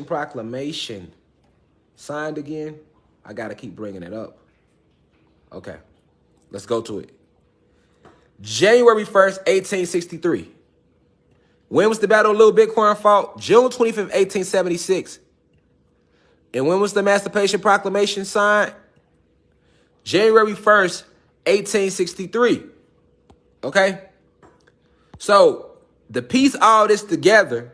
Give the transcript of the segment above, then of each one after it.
Proclamation signed again. I got to keep bringing it up. Okay, let's go to it. January 1st, 1863. When was the Battle of Little Bighorn fought? June 25th, 1876. And when was the Emancipation Proclamation signed? January 1st, 1863. Okay? So, to piece all this together,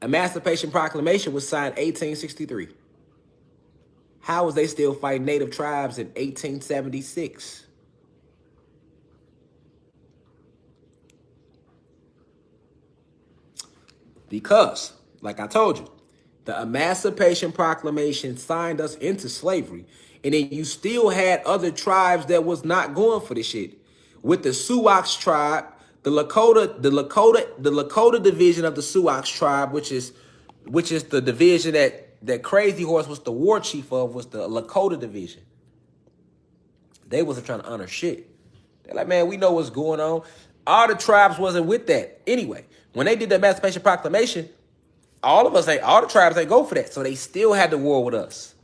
Emancipation Proclamation was signed 1863. How was they still fighting native tribes in 1876? Because, like I told you, the Emancipation Proclamation signed us into slavery, and then you still had other tribes that was not going for this shit. With the Sioux tribe, the Lakota division of the Sioux tribe, which is the division that Crazy Horse was the war chief of, was the Lakota division. They wasn't trying to honor shit. They're like, man, we know what's going on. All the tribes wasn't with that. Anyway, when they did the Emancipation Proclamation, all the tribes ain't go for that. So they still had the war with us.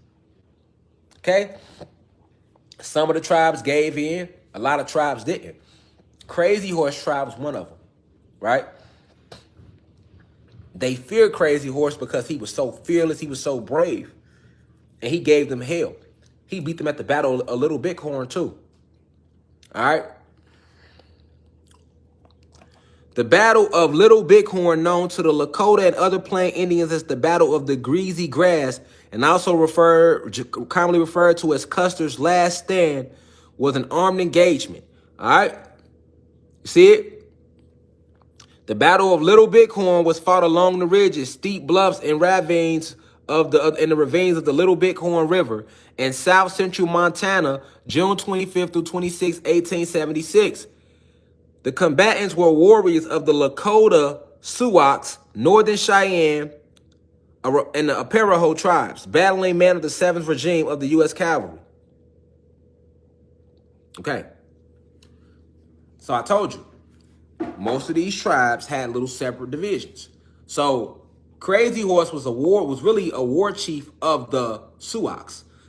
Okay? Some of the tribes gave in. A lot of tribes didn't. Crazy Horse tribe was one of them. Right? They feared Crazy Horse because he was so fearless. He was so brave. And he gave them hell. He beat them at the Battle of Little Bighorn too. All right? The Battle of Little Bighorn, known to the Lakota and other Plain Indians as the Battle of the Greasy Grass, and also commonly referred to as Custer's Last Stand, was an armed engagement. All right? You see it? The Battle of Little Bighorn was fought along the ridges, steep bluffs, and ravines in the ravines of the Little Bighorn River in south central Montana, June 25th through 26, 1876. The combatants were warriors of the Lakota, Sioux, Northern Cheyenne, and the Arapaho tribes, battling men of the 7th Regime of the U.S. Cavalry. Okay. So I told you, most of these tribes had little separate divisions. So Crazy Horse was really a war chief of the Sioux.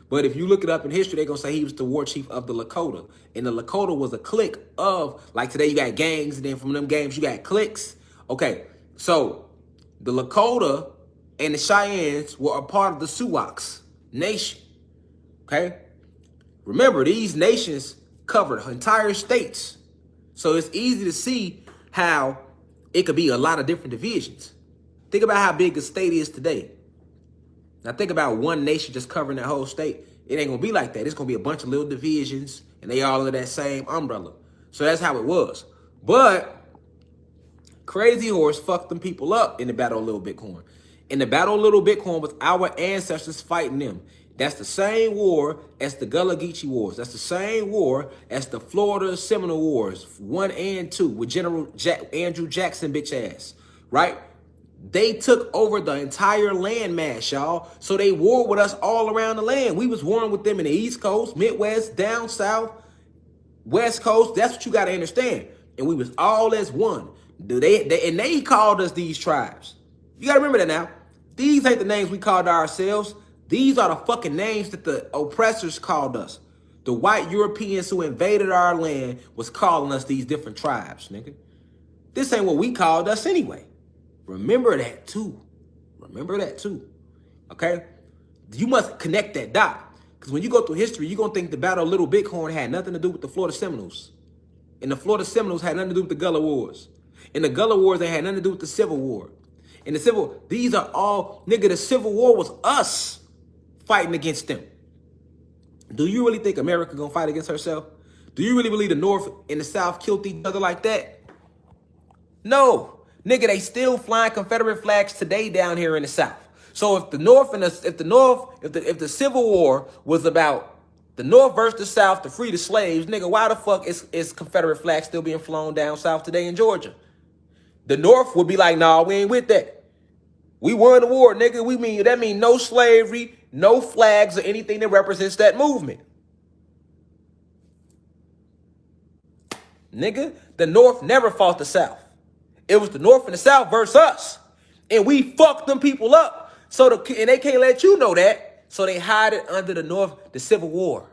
But if you look it up in history, they're going to say he was the war chief of the Lakota. And the Lakota was a clique of, like today you got gangs, and then from them gangs you got cliques. Okay, so the Lakota and the Cheyennes were a part of the Sioux nation. Okay? Remember, these nations covered entire states. So it's easy to see how it could be a lot of different divisions. Think about how big a state is today. Now think about one nation just covering that whole state. It ain't gonna be like that. It's gonna be a bunch of little divisions, and they all under that same umbrella. So that's how it was. But Crazy Horse fucked them people up in the Battle of Little Bighorn. In the Battle of Little Bighorn was our ancestors fighting them. That's the same war as the Gullah Geechee Wars. That's the same war as the Florida Seminole Wars, 1 and 2, with General Andrew Jackson bitch ass, right? They took over the entire landmass, y'all. So they warred with us all around the land. We was warring with them in the East Coast, Midwest, down South, West Coast. That's what you got to understand. And we was all as one. They called us these tribes. You got to remember that now. These ain't the names we called ourselves. These are the fucking names that the oppressors called us. The white Europeans who invaded our land was calling us these different tribes, nigga. This ain't what we called us anyway. Remember that too. Remember that too. Okay? You must connect that dot. Because when you go through history, you're going to think the Battle of Little Bighorn had nothing to do with the Florida Seminoles. And the Florida Seminoles had nothing to do with the Gullah Wars. And the Gullah Wars, they had nothing to do with the Civil War. And these are all, nigga, the Civil War was us fighting against them. Do you really think America going to fight against herself? Do you really believe the North and the South killed each other like that? No. Nigga, they still flying Confederate flags today down here in the South. So if the Civil War was about the North versus the South to free the slaves, nigga, why the fuck is Confederate flags still being flown down South today in Georgia? The North would be like, nah, we ain't with that. We won the war, nigga. That mean no slavery, no flags or anything that represents that movement. Nigga, the North never fought the South. It was the North and the South versus us. And we fucked them people up. And they can't let you know that. So they hide it under the Civil War.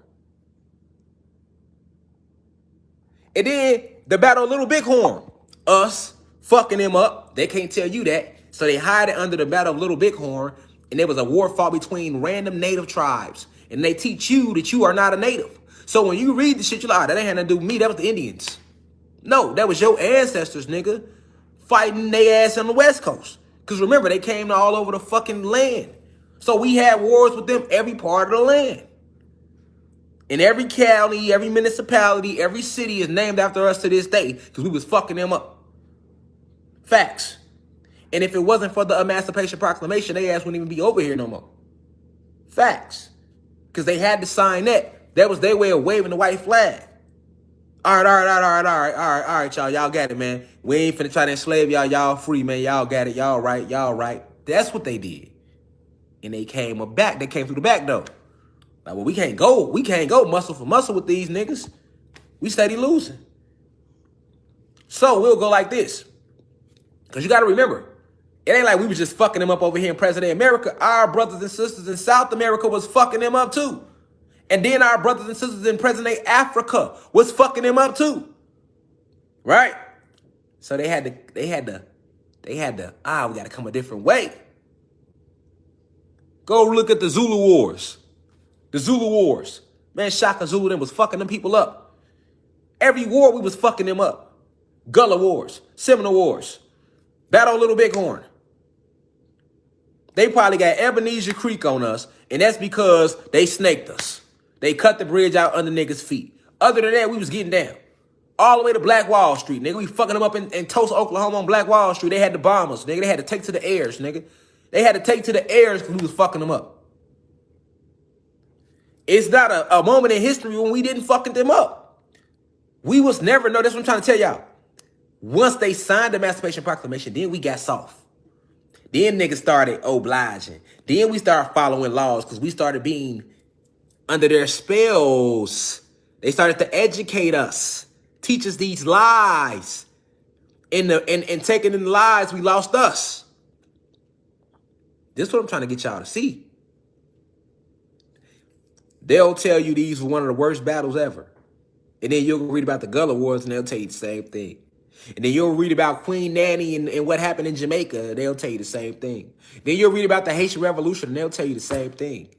And then the Battle of Little Bighorn. Us fucking them up. They can't tell you that. So they hide it under the Battle of Little Bighorn. And there was a war fought between random native tribes. And they teach you that you are not a native. So when you read the shit, you're like, that ain't had nothing to do with me. That was the Indians. No, that was your ancestors, nigga, fighting their ass on the West Coast. Because remember, they came to all over the fucking land. So we had wars with them every part of the land. And every county, every municipality, every city is named after us to this day because we was fucking them up. Facts. And if it wasn't for the Emancipation Proclamation, they ass wouldn't even be over here no more. Facts. Because they had to sign that. That was their way of waving the white flag. All right, y'all. Y'all got it, man. We ain't finna try to enslave y'all. Y'all free, man. Y'all got it. Y'all right. That's what they did. And they came back. They came through the back door. Like, well, we can't go muscle for muscle with these niggas. We steady losing. So we'll go like this. Because you got to remember, it ain't like we was just fucking them up over here in President America. Our brothers and sisters in South America was fucking them up too. And then our brothers and sisters in President Africa was fucking them up too. Right? So they had to, we got to come a different way. Go look at the Zulu Wars. The Zulu Wars. Man, Shaka Zulu them was fucking them people up. Every war we was fucking them up. Gullah Wars. Seminole Wars. Battle of Little Bighorn. They probably got Ebenezer Creek on us, and that's because they snaked us. They cut the bridge out under niggas' feet. Other than that, we was getting down. All the way to Black Wall Street, nigga. We fucking them up in Tulsa, Oklahoma on Black Wall Street. They had to bomb us, nigga. They had to take to the airs, nigga. They had to take to the airs because we was fucking them up. It's not a moment in history when we didn't fucking them up. We was never, no, that's what I'm trying to tell y'all. Once they signed the Emancipation Proclamation, then we got soft. Then niggas started obliging. Then we started following laws because we started being under their spells. They started to educate us, teach us these lies. And taking in the lies, we lost us. This is what I'm trying to get y'all to see. They'll tell you these were one of the worst battles ever. And then you'll read about the Gullah Wars and they'll tell you the same thing. And then you'll read about Queen Nanny and what happened in Jamaica. They'll tell you the same thing. Then you'll read about the Haitian Revolution and they'll tell you the same thing.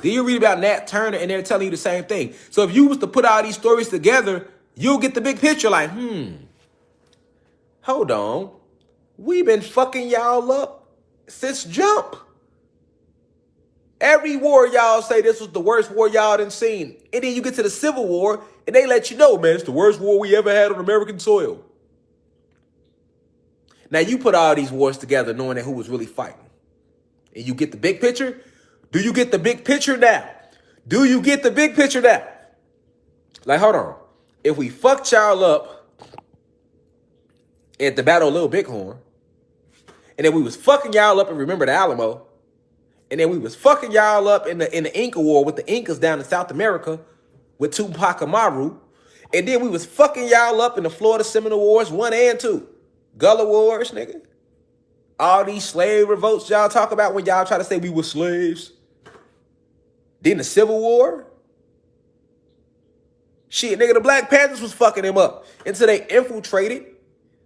Then you'll read about Nat Turner and they're telling you the same thing. So if you was to put all these stories together, you'll get the big picture like, hold on. We've been fucking y'all up since jump. Every war y'all say this was the worst war y'all done seen. And then you get to the Civil War and they let you know, man, it's the worst war we ever had on American soil. Now you put all these wars together knowing that who was really fighting. And you get the big picture. Do you get the big picture now? Do you get the big picture now? Like, hold on. If we fucked y'all up at the Battle of Little Bighorn, and then we was fucking y'all up and remember the Alamo, and then we was fucking y'all up in the Inca War with the Incas down in South America with Tupac Amaru, and then we was fucking y'all up in the Florida Seminole Wars 1 and 2. Gullah Wars, nigga. All these slave revolts y'all talk about when y'all try to say we were slaves. Then the Civil War. Shit, nigga, the Black Panthers was fucking them up until they infiltrated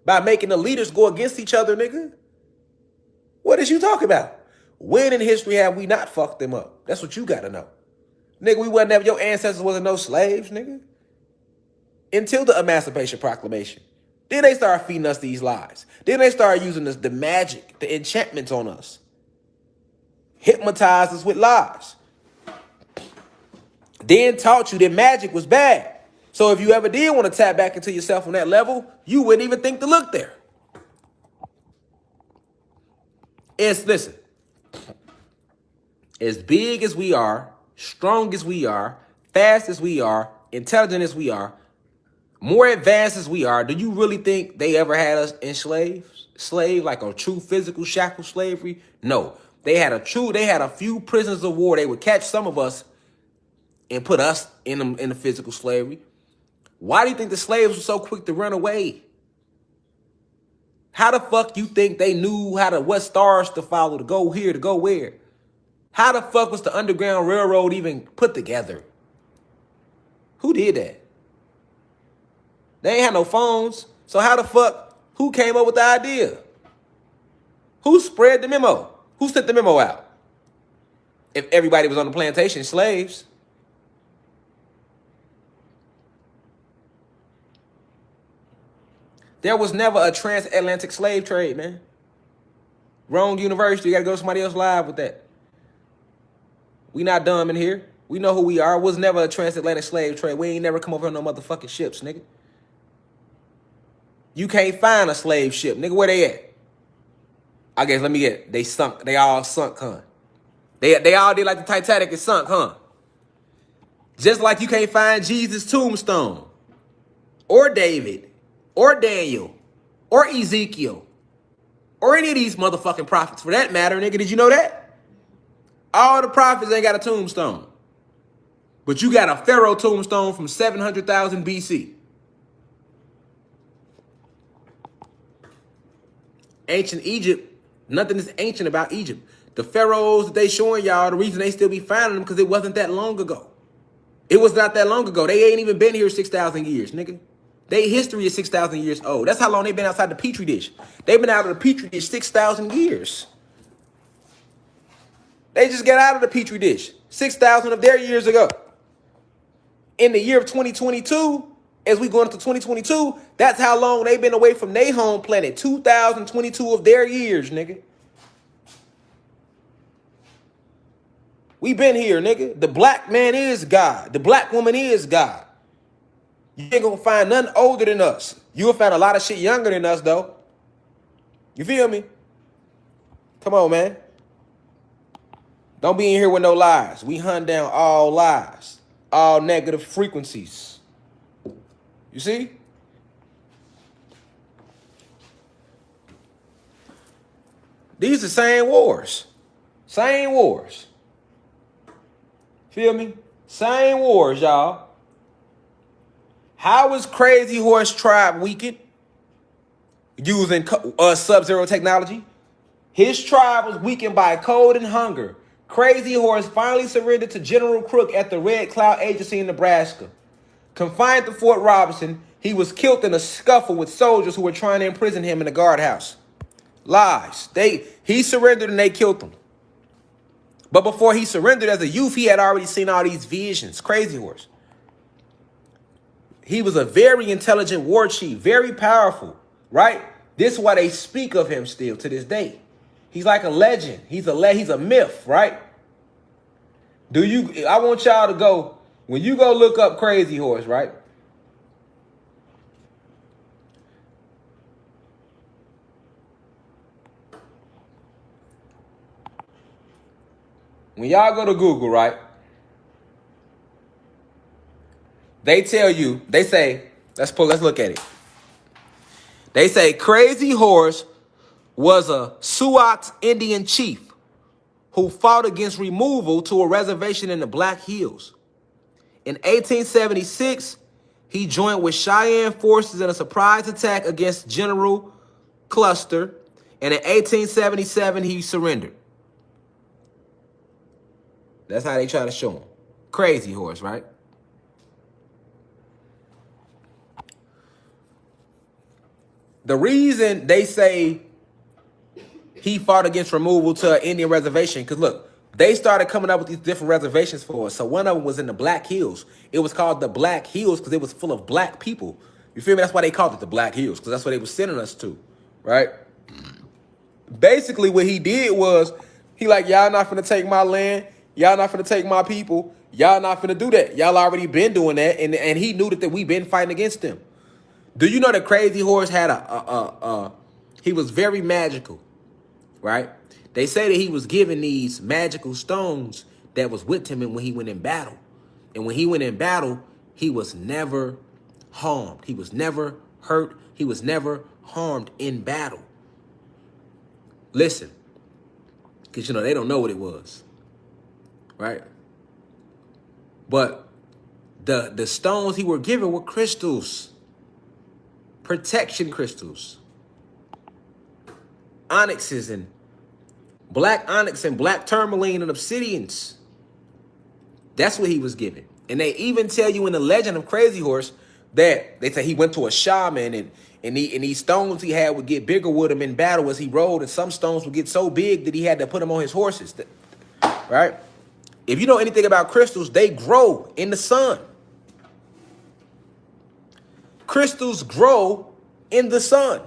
by making the leaders go against each other, nigga. What is you talking about? When in history have we not fucked them up? That's what you gotta know. Nigga, we wasn't never, your ancestors wasn't no slaves, nigga. Until the Emancipation Proclamation. Then they started feeding us these lies. Then they started using the magic, the enchantments on us. Hypnotized us with lies. Then taught you that magic was bad. So if you ever did want to tap back into yourself on that level, you wouldn't even think to look there. Listen, as big as we are, strong as we are, fast as we are, intelligent as we are, more advanced as we are, do you really think they ever had us enslaved? Slave, like a true physical shackle slavery? No. They had a few prisoners of war. They would catch some of us and put us in the physical slavery. Why do you think the slaves were so quick to run away? How the fuck you think they knew what stars to follow, to go here, to go where? How the fuck was the Underground Railroad even put together? Who did that? They ain't had no phones. So how the fuck, who came up with the idea? Who spread the memo? Who sent the memo out? If everybody was on the plantation, slaves. There was never a transatlantic slave trade, man. Wrong university. You got to go to somebody else live with that. We not dumb in here. We know who we are. Was never a transatlantic slave trade. We ain't never come over on no motherfucking ships, nigga. You can't find a slave ship, nigga. Where they at? I guess, let me get. They sunk. They all sunk, huh? They all did like the Titanic is sunk, huh? Just like you can't find Jesus' tombstone, or David, or Daniel, or Ezekiel, or any of these motherfucking prophets for that matter, nigga. Did you know that? All the prophets ain't got a tombstone. But you got a pharaoh tombstone from 700,000 BC. Ancient Egypt, nothing is ancient about Egypt. The pharaohs that they showing y'all, the reason they still be finding them because it wasn't that long ago. It was not that long ago. They ain't even been here 6,000 years, nigga. Their history is 6,000 years old. That's how long they've been outside the Petri dish. They've been out of the Petri dish 6,000 years. They just got out of the Petri dish 6,000 of their years ago. In the year of 2022, as we go into 2022, that's how long they've been away from their home planet. 2022 of their years, nigga. We been here, nigga. The black man is God. The black woman is God. You ain't gonna find nothing older than us. You'll find a lot of shit younger than us, though. You feel me? Come on, man. Don't be in here with no lies. We hunt down all lies, all negative frequencies. You see? These are the same wars. Same wars. Feel me? Same wars, y'all. How is Crazy Horse Tribe weakened? Using Sub-Zero technology. His tribe was weakened by cold and hunger. Crazy Horse finally surrendered to General Crook at the Red Cloud Agency in Nebraska. Confined to Fort Robinson, he was killed in a scuffle with soldiers who were trying to imprison him in the guardhouse. Lies. He surrendered and they killed him. But before he surrendered as a youth, he had already seen all these visions. Crazy Horse. He was a very intelligent war chief, very powerful, right? This is why they speak of him still to this day. He's like a legend. He's a myth, right? I want y'all to go, when you go look up Crazy Horse, right? When y'all go to Google, right? They tell you, they say, let's look at it. They say Crazy Horse was a Sioux Indian chief who fought against removal to a reservation in the Black Hills. In 1876, he joined with Cheyenne forces in a surprise attack against General Custer, and in 1877, he surrendered. That's how they try to show him. Crazy Horse, right? The reason they say he fought against removal to an Indian reservation, because look, they started coming up with these different reservations for us. So one of them was in the Black Hills. It was called the Black Hills because it was full of black people. You feel me? That's why they called it the Black Hills, because that's what they were sending us to, right? Basically, what he did was, he like, y'all not finna take my land. Y'all not finna take my people. Y'all not finna do that. Y'all already been doing that, and he knew that we been fighting against them. Do you know that Crazy Horse had he was very magical, right? They say that he was given these magical stones that was with him when he went in battle. And when he went in battle, he was never harmed. He was never hurt. He was never harmed in battle. Listen, because, they don't know what it was, right? But the stones he were given were crystals. Protection crystals. onyxes and black onyx and black tourmaline and obsidians. That's what he was given. And they even tell you in the legend of Crazy Horse that they say he went to a shaman and these stones he had would get bigger with him in battle as he rode, and some stones would get so big that he had to put them on his horses. Right? If you know anything about crystals, they grow in the sun. Crystals grow in the sun.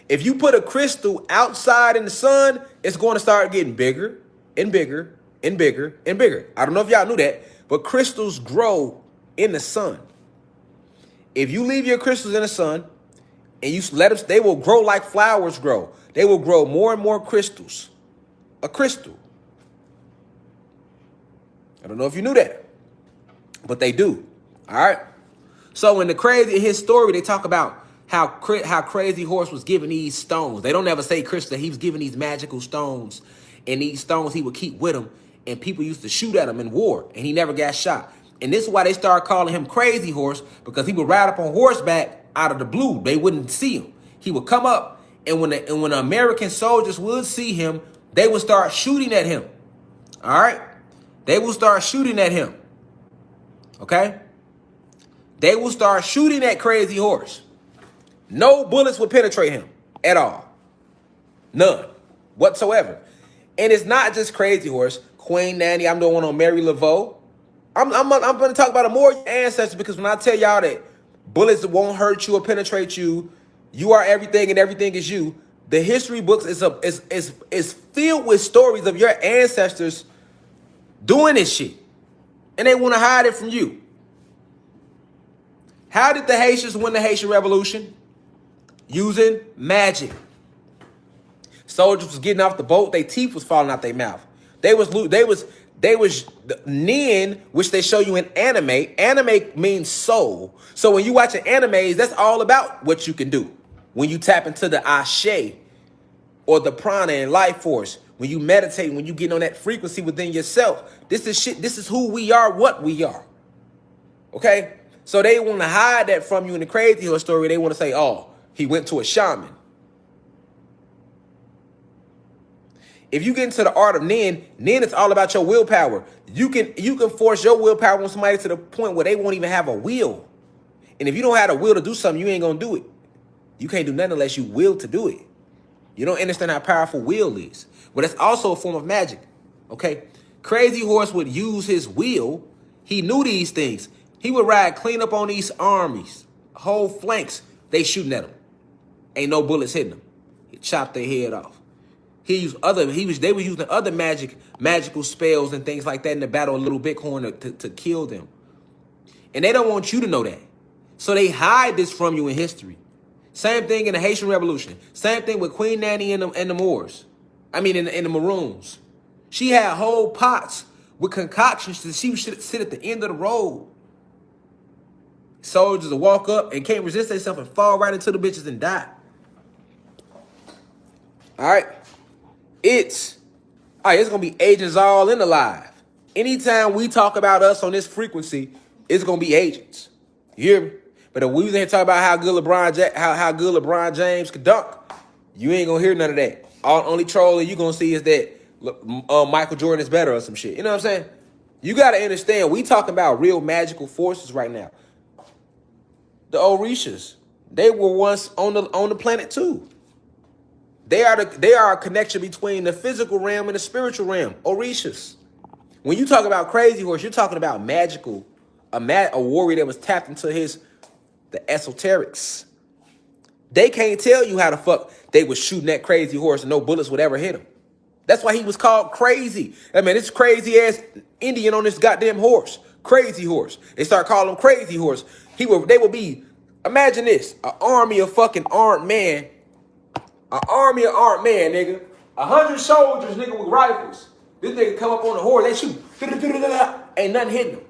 If you put a crystal outside in the sun, it's going to start getting bigger and bigger and bigger and bigger. I don't know if y'all knew that, but crystals grow in the sun. If you leave your crystals in the sun and you let them, they will grow like flowers grow. They will grow more and more crystals. A crystal. I don't know if you knew that, but they do. All right. So in his story, they talk about how Crazy Horse was given these stones. They don't ever say crystal. He was given these magical stones, and these stones he would keep with him, and people used to shoot at him in war, and he never got shot. And this is why they started calling him Crazy Horse, because he would ride up on horseback out of the blue. They wouldn't see him. He would come up, and when the American soldiers would see him, they would start shooting at him. All right? They will start shooting at him. Okay? They will start shooting at Crazy Horse. No bullets would penetrate him at all. None whatsoever. And it's not just Crazy Horse. Queen Nanny, I'm doing one on Mary Laveau. I'm going to talk about more ancestors, because when I tell y'all that bullets won't hurt you or penetrate you, you are everything and everything is you. The history books is filled with stories of your ancestors doing this shit, and they want to hide it from you. How did the Haitians win the Haitian Revolution? Using magic. Soldiers was getting off the boat, their teeth was falling out their mouth. They was Nin, which they show you in anime. Anime means soul. So when you watch an anime, that's all about what you can do. When you tap into the Ashe or the prana and life force, when you meditate, when you get on that frequency within yourself, this is shit. This is who we are, what we are. Okay? So they want to hide that from you in the Crazy Horse story. They want to say, oh, he went to a shaman. If you get into the art of Nin is all about your willpower. You can force your willpower on somebody to the point where they won't even have a will. And if you don't have a will to do something, you ain't going to do it. You can't do nothing unless you will to do it. You don't understand how powerful will is. But it's also a form of magic. Okay? Crazy Horse would use his will. He knew these things. He would ride clean up on these armies, whole flanks. They shooting at him. Ain't no bullets hitting them. He chopped their head off. They were using other magical spells and things like that in the Battle of Little Bighorn to kill them. And they don't want you to know that. So they hide this from you in history. Same thing in the Haitian Revolution. Same thing with Queen Nanny and the Moors. I mean, in the Maroons. She had whole pots with concoctions that she would sit at the end of the road. Soldiers will walk up and can't resist themselves and fall right into the bitches and die. All right. It's going to be agents all in the live. Anytime we talk about us on this frequency, it's going to be agents. You hear me? But if we was here talking about how good LeBron James could dunk, you ain't going to hear none of that. Only trolling you going to see is that Michael Jordan is better or some shit. You know what I'm saying? You got to understand, we talking about real magical forces right now. The Orishas, they were once on the planet too. They are a connection between the physical realm and the spiritual realm. Orishas. When you talk about Crazy Horse, you're talking about magical, a warrior that was tapped into the esoterics. They can't tell you how the fuck they was shooting that Crazy Horse and no bullets would ever hit him. That's why he was called crazy. I mean, this crazy ass Indian on this goddamn horse. Crazy Horse. They start calling him Crazy Horse. They would be, imagine this, an army of fucking armed men. An army of armed men, nigga. 100 soldiers, nigga, with rifles. This nigga come up on the horse, they shoot. Ain't nothing hitting him.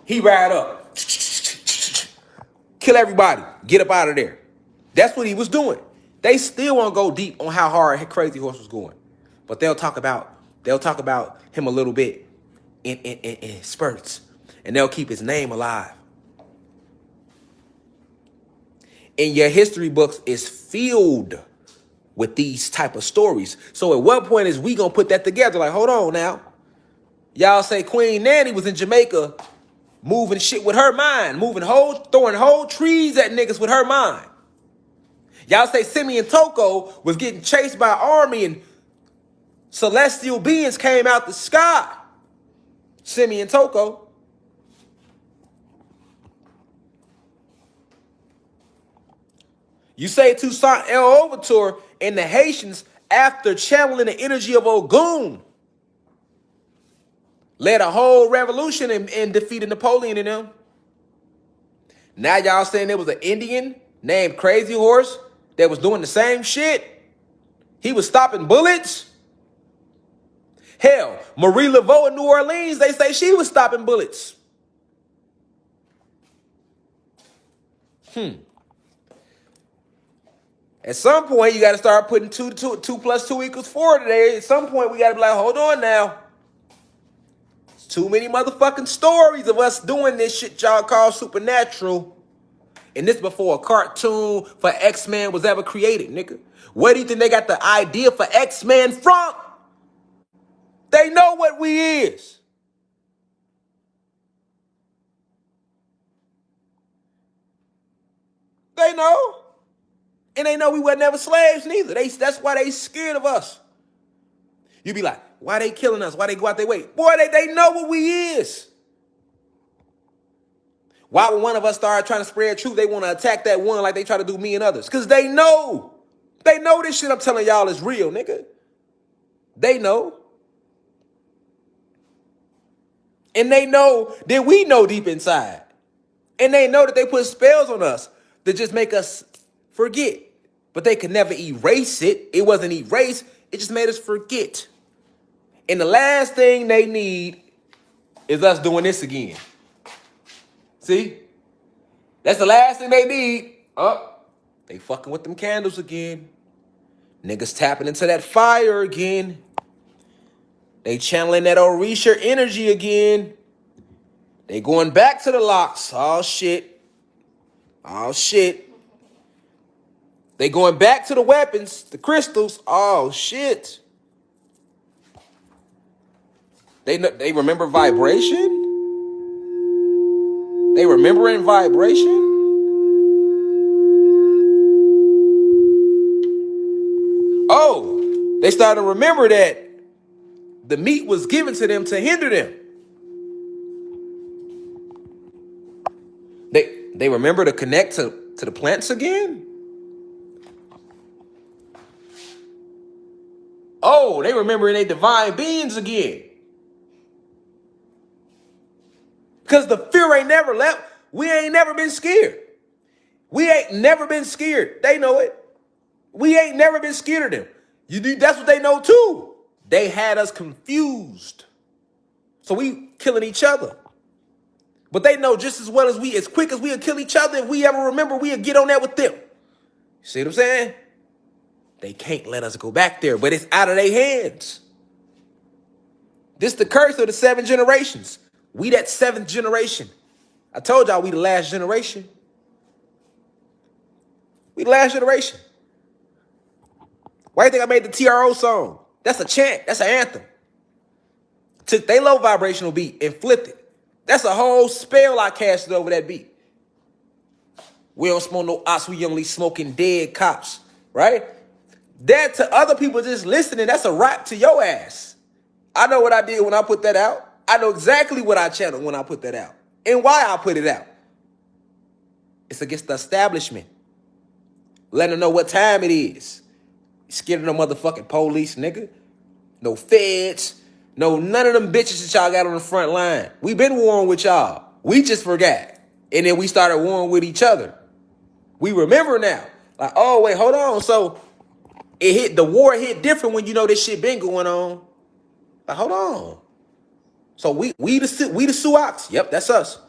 He ride up. Kill everybody. Get up out of there. That's what he was doing. They still won't go deep on how hard Crazy Horse was going. But they'll talk about him a little bit in spurts. And they'll keep his name alive. And your history books is filled with these type of stories. So at what point is we gonna put that together? Like, hold on now. Y'all say Queen Nanny was in Jamaica moving shit with her mind, throwing whole trees at niggas with her mind. Y'all say Simeon Toko was getting chased by an army and celestial beings came out the sky. Simeon Toko. You say Toussaint L'Ouverture and the Haitians, after channeling the energy of Ogun, led a whole revolution and defeated Napoleon and them. Now y'all saying there was an Indian named Crazy Horse that was doing the same shit? He was stopping bullets? Hell, Marie Laveau in New Orleans, they say she was stopping bullets. At some point, you got to start putting 2 plus 2 equals 4 today. At some point, we got to be like, hold on now. It's too many motherfucking stories of us doing this shit y'all call supernatural. And this before a cartoon for X-Men was ever created, nigga. Where do you think they got the idea for X-Men from? They know what we is. They know. And they know we were never slaves neither. That's why they scared of us. You be like, why they killing us? Why they go out their way? Boy, they know what we is. Why would one of us start trying to spread truth? They want to attack that one like they try to do me and others. Because they know. They know this shit I'm telling y'all is real, nigga. They know. And they know that we know deep inside. And they know that they put spells on us that just make us forget. But they could never erase it. It wasn't erased. It just made us forget. And the last thing they need is us doing this again. See? That's the last thing they need. They fucking with them candles again. Niggas tapping into that fire again. They channeling that Orisha energy again. They going back to the locks. Oh, shit. Oh, shit. They going back to the weapons, the crystals. Oh, shit. They remember vibration? They remembering vibration? Oh, they started to remember that the meat was given to them to hinder them. They remember to connect to the plants again? Oh, they remembering they divine beings again. Because the fear ain't never left. We ain't never been scared. We ain't never been scared. They know it. We ain't never been scared of them. That's what they know too. They had us confused. So we killing each other. But they know just as well as quick as we'll kill each other, if we ever remember, we'll get on that with them. See what I'm saying? They can't let us go back there, but it's out of their hands. This the curse of the 7 generations. We that 7th generation. I told y'all we the last generation. We the last generation. Why do you think I made the TRO song? That's a chant. That's an anthem. Took they low vibrational beat and flipped it. That's a whole spell I casted over that beat. We don't smoke no ops. We only smoking dead cops. Right? That to other people just listening, that's a rap to your ass. I know what I did when I put that out. I know exactly what I channeled when I put that out. And why I put it out. It's against the establishment. Letting them know what time it is. Scared of no motherfucking police, nigga. No feds. No, none of them bitches that y'all got on the front line. We been warring with y'all. We just forgot. And then we started warring with each other. We remember now. Like, oh, wait, hold on. So the war hit different when you know this shit been going on. Like, hold on. So we the Sioux. Yep, that's us.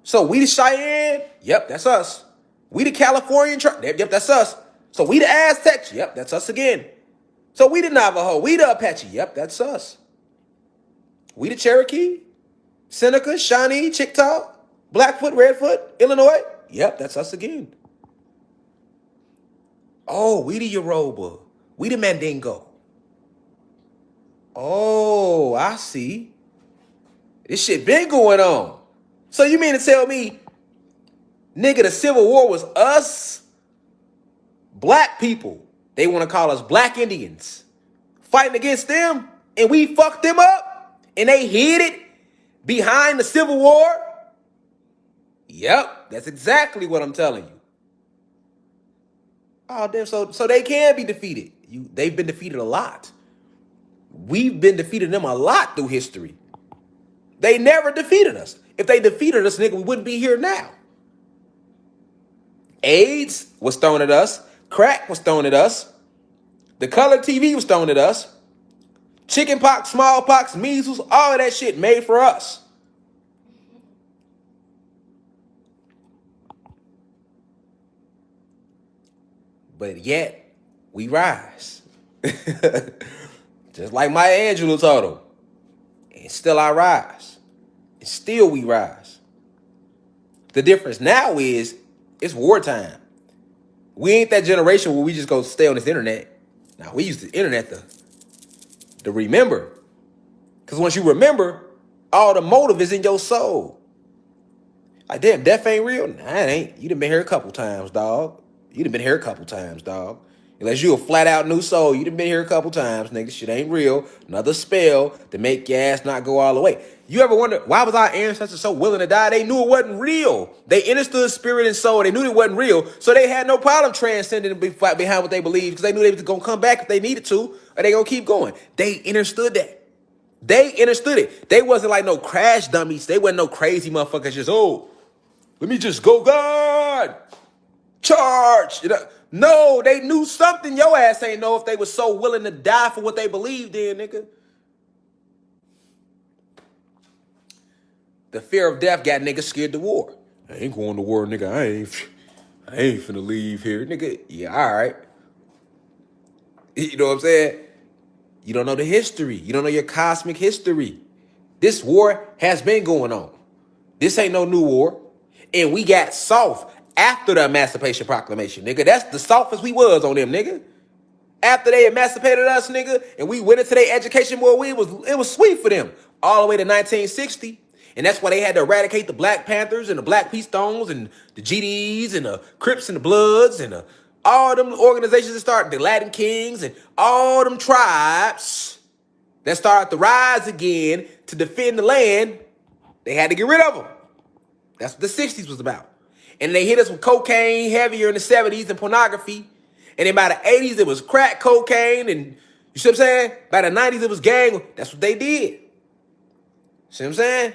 So we the Cheyenne. Yep, that's us. We the Californian tribe. Yep, that's us. So we the Aztecs. Yep, that's us again. So we the Navajo. We the Apache. Yep, that's us. We the Cherokee, Seneca, Shawnee, Chickasaw, Blackfoot, Redfoot, Illinois. Yep, that's us again. Oh, we the Yoruba. We the Mandingo. Oh, I see. This shit been going on. So you mean to tell me, nigga, the Civil War was us, black people. They want to call us black Indians. Fighting against them, and we fucked them up, and they hid it behind the Civil War? Yep, that's exactly what I'm telling you. Oh, damn, so they can be defeated. They've been defeated a lot. We've been defeating them a lot through history. They never defeated us. If they defeated us, nigga, we wouldn't be here now. AIDS was thrown at us. Crack was thrown at us. The color TV was thrown at us. Chickenpox, smallpox, measles, all of that shit made for us. But yet, we rise. Just like Maya Angelou told him. And still I rise. And still we rise. The difference now is, it's wartime. We ain't that generation where we just go stay on this internet. Now, we use the internet to remember. Because once you remember, all the motive is in your soul. Like, damn, death ain't real? Nah, it ain't. You done been here a couple times, dog. You done been here a couple times, dog. Unless you a flat out new soul, you done been here a couple times, nigga. Shit ain't real. Another spell to make your ass not go all the way. You ever wonder, why was our ancestors so willing to die? They knew it wasn't real. They understood spirit and soul. They knew it wasn't real. So they had no problem transcending behind what they believed, because they knew they was going to come back if they needed to, or they going to keep going. They understood that. They understood it. They wasn't like no crash dummies. They wasn't no crazy motherfuckers just, oh, let me just go, God, charge. You know? No, they knew something your ass ain't know if they was so willing to die for what they believed in, nigga. The fear of death got niggas scared to war. I ain't going to war, nigga. I ain't finna leave here, nigga. Yeah, all right. You know what I'm saying? You don't know the history. You don't know your cosmic history. This war has been going on. This ain't no new war. And we got soft after the Emancipation Proclamation, nigga. That's the softest we was on them, nigga. After they emancipated us, nigga, and we went into their education, boy, it was sweet for them. All the way to 1960. And that's why they had to eradicate the Black Panthers and the Black P Stones and the GDs and the Crips and the Bloods and all them organizations that started, the Latin Kings and all them tribes that started to rise again to defend the land. They had to get rid of them. That's what the 60s was about. And they hit us with cocaine heavier in the 70s and pornography. And then by the 80s, it was crack cocaine. And you see what I'm saying? By the 90s, it was gang. That's what they did. See what I'm saying?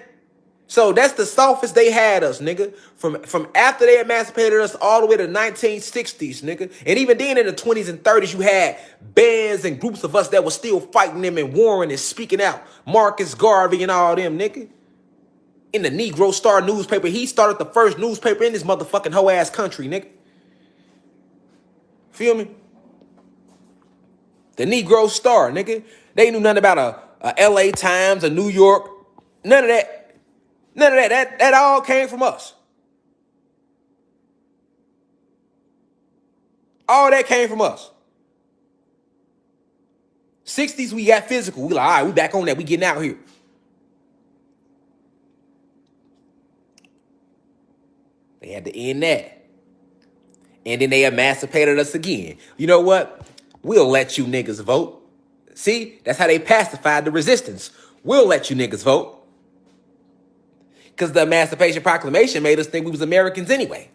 So that's the softest they had us, nigga. From after they emancipated us all the way to the 1960s, nigga. And even then in the 20s and 30s, you had bands and groups of us that were still fighting them and warring and speaking out. Marcus Garvey and all them, nigga. In the Negro Star newspaper. He started the first newspaper in this motherfucking hoe ass country, nigga. Feel me? The Negro Star, nigga. They knew nothing about a LA Times, a New York. None of that. None of that. That all came from us. All that came from us. 60s, we got physical. We like, all right, we back on that. We getting out here. They had to end that. And then they emancipated us again. You know what? We'll let you niggas vote. See? That's how they pacified the resistance. We'll let you niggas vote. Because the Emancipation Proclamation made us think we was Americans anyway.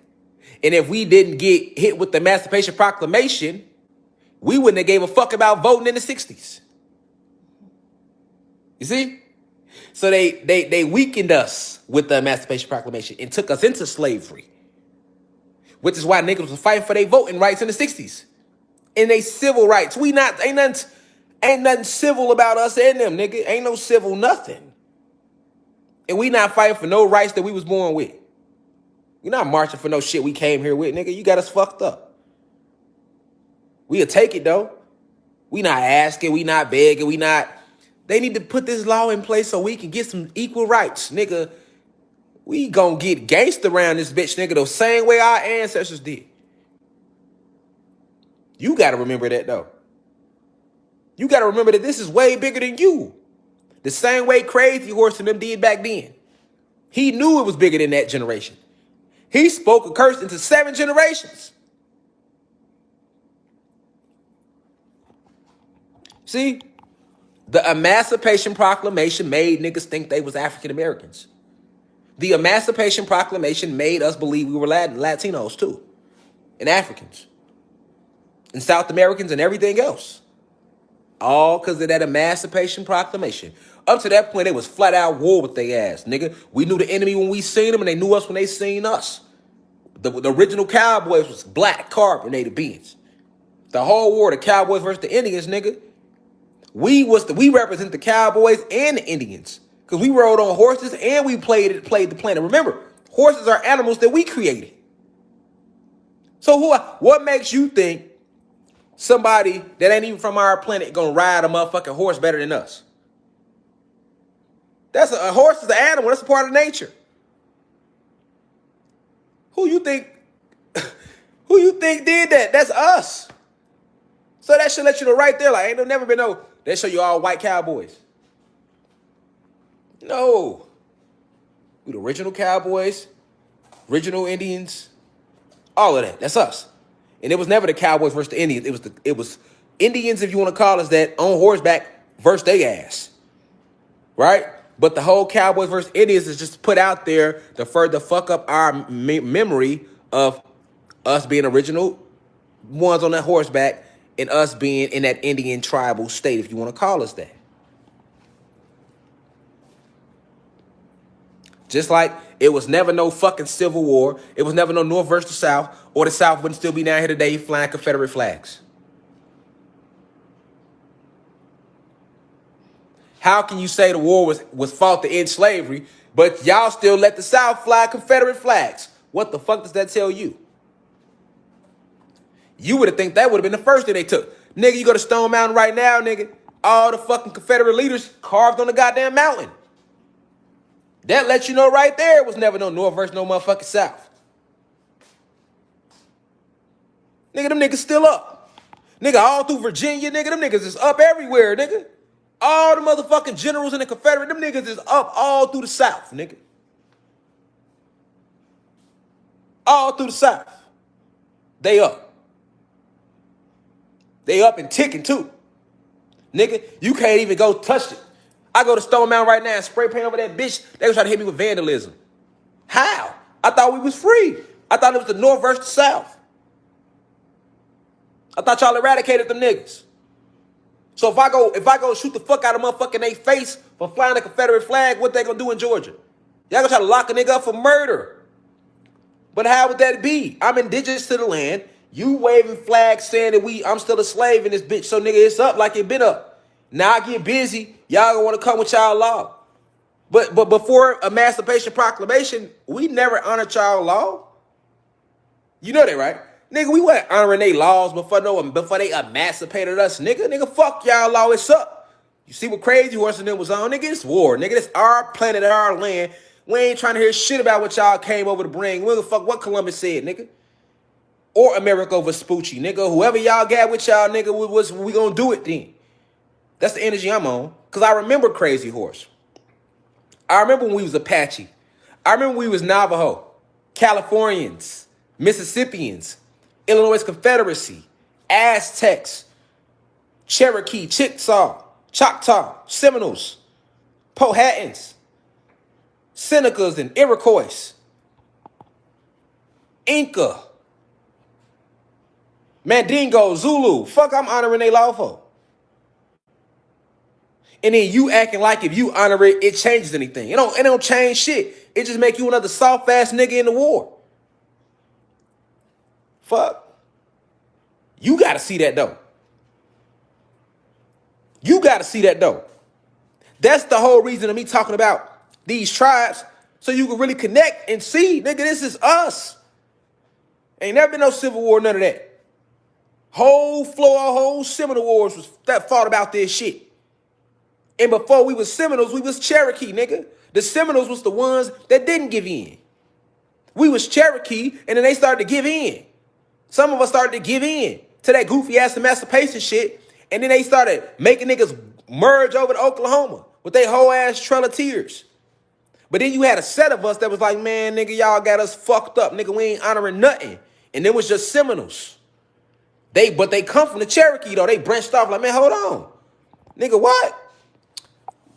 And if we didn't get hit with the Emancipation Proclamation, we wouldn't have gave a fuck about voting in the 60s. You see? So they weakened us with the Emancipation Proclamation and took us into slavery. Which is why niggas was fighting for their voting rights in the 60s. And they civil rights. Ain't nothing civil about us and them, nigga. Ain't no civil nothing. And we not fighting for no rights that we was born with. We not marching for no shit we came here with, nigga. You got us fucked up. We'll take it, though. We not asking. We not begging. We not... They need to put this law in place so we can get some equal rights, nigga. We gonna get gangster around this bitch, nigga, the same way our ancestors did. You got to remember that, though. You got to remember that this is way bigger than you. The same way Crazy Horse and them did back then. He knew it was bigger than that generation. He spoke a curse into 7 generations. See, the Emancipation Proclamation made niggas think they was African Americans. The Emancipation Proclamation made us believe we were Latinos too, and Africans, and South Americans, and everything else. All because of that Emancipation Proclamation. Up to that point, they was flat out war with their ass, nigga. We knew the enemy when we seen them, and they knew us when they seen us. The original Cowboys was black carbonated beans. The whole war, the Cowboys versus the Indians, nigga. We represent the Cowboys and the Indians. Because we rode on horses and we played the planet. Remember, horses are animals that we created. So what makes you think somebody that ain't even from our planet gonna ride a motherfucking horse better than us? That's a horse is an animal. That's a part of nature. Who you think did that? That's us. So that should let you know right there, like, ain't never been no, they show you all white cowboys. No. We the original Cowboys, original Indians, all of that. That's us. And it was never the Cowboys versus the Indians. It was Indians, if you want to call us that, on horseback versus they ass. Right? But the whole Cowboys versus Indians is just put out there to further fuck up our memory of us being original ones on that horseback and us being in that Indian tribal state, if you want to call us that. Just like it was never no fucking Civil War. It was never no North versus the South, or the South wouldn't still be down here today flying Confederate flags. How can you say the war was fought to end slavery, but y'all still let the South fly Confederate flags? What the fuck does that tell you? You would have think that would have been the first thing they took. Nigga, you go to Stone Mountain right now, nigga. All the fucking Confederate leaders carved on the goddamn mountain. That lets you know right there it was never no North versus no motherfucking South. Nigga, them niggas still up. Nigga, all through Virginia, nigga, them niggas is up everywhere, nigga. All the motherfucking generals in the Confederate, them niggas is up all through the South, nigga. All through the South. They up. They up and ticking too. Nigga, you can't even go touch it. I go to Stone Mountain right now and spray paint over that bitch. They gonna try to hit me with vandalism. How? I thought we was free. I thought it was the North versus the South. I thought y'all eradicated them niggas. So if I go shoot the fuck out of motherfucking they face for flying a Confederate flag, what they gonna do in Georgia? Y'all gonna try to lock a nigga up for murder. But how would that be? I'm indigenous to the land. You waving flags saying that I'm still a slave in this bitch. So nigga, it's up like it been up. Now I get busy. Y'all gonna want to come with y'all law. But before Emancipation Proclamation, we never honored y'all law. You know that, right? Nigga, we weren't honoring their laws before they emancipated us, nigga. Nigga, fuck y'all law, it's up. You see what Crazy Horse and them was on? Nigga, it's war. Nigga, it's our planet, our land. We ain't trying to hear shit about what y'all came over to bring. We don't fuck what Columbus said, nigga. Or America Vespucci, nigga. Whoever y'all got with y'all, nigga, we gonna do it then. That's the energy I'm on. Because I remember Crazy Horse. I remember when we was Apache. I remember when we was Navajo, Californians, Mississippians, Illinois Confederacy, Aztecs, Cherokee, Chickasaw, Choctaw, Seminoles, Powhatans, Senecas, and Iroquois, Inca, Mandingo, Zulu. Fuck, I'm honoring they law for. And then you acting like if you honor it, it changes anything. It don't change shit. It just make you another soft ass nigga in the war. Fuck. You gotta see that though. You gotta see that though. That's the whole reason of me talking about these tribes, so you can really connect and see, nigga, this is us. Ain't never been no Civil War, none of that. Whole Seminole Wars was that fought about this shit. And before we was Seminoles, we was Cherokee, nigga. The Seminoles was the ones that didn't give in. We was Cherokee, and then they started to give in. Some of us started to give in. to that goofy ass Emancipation shit. And then they started making niggas merge over to Oklahoma with their whole ass trail of tears. But then you had a set of us that was like, man, nigga, y'all got us fucked up. Nigga, we ain't honoring nothing. And it was just Seminoles. But they come from the Cherokee, though. They branched off like, man, hold on. Nigga, what?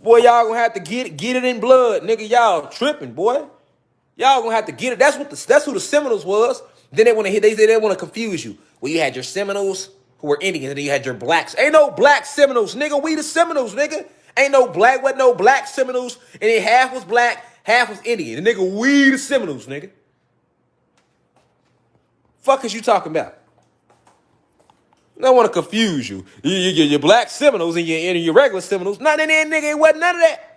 Boy, y'all gonna have to get it in blood. Nigga, y'all tripping, boy. Y'all gonna have to get it. That's who the Seminoles was. Then they want to hit. They want to confuse you. Well, you had your Seminoles who were Indians, and then you had your blacks. Ain't no black Seminoles, nigga. We the Seminoles, nigga. Ain't no black. What no black Seminoles? And then half was black, half was Indian. And nigga, we the Seminoles, nigga. Fuck is you talking about? I don't want to confuse you. Your black Seminoles and your regular Seminoles. None of that, nigga. It wasn't none of that.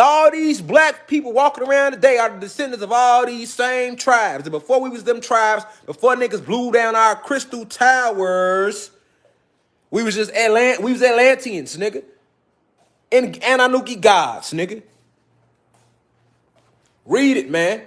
All these black people walking around today are the descendants of all these same tribes. And before we was them tribes, before niggas blew down our crystal towers, we was Atlanteans, nigga. And Anunnaki gods, nigga. Read it, man.